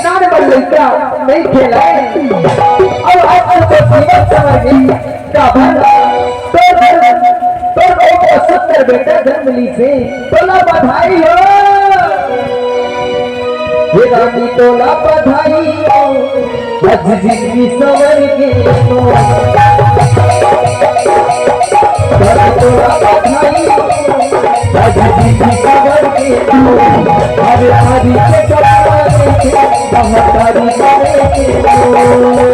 नहीं खेला और आज तो जीवन समझ तो सुंदर बेटा जन्म ली से तोला बधाई हो ये रानी तोला बधाई हो आज जिंदगी सवर के तोला बधाई हो आज जिंदगी सवर के अरे हरी के कपाले के महतारी करे के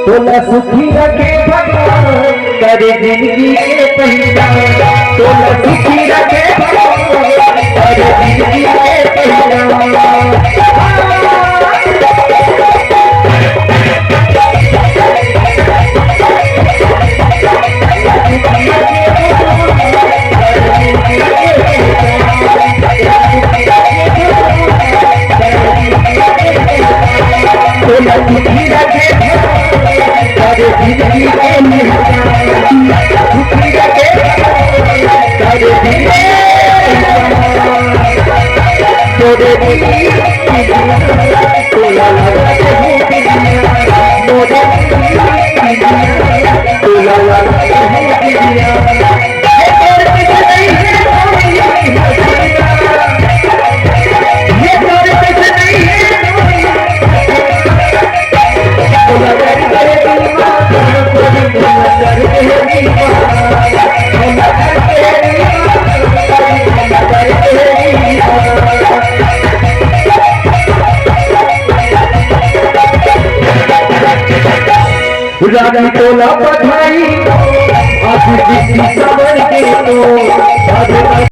तोला सुखी रखे भगवान करे जिंदगी के पहचान तोला सुखी रखे भगवान करे जिंदगी के पहचान तोला सुखी रखे जिंदगी के रानी तोला बधाई आज जिसकी कमर के तो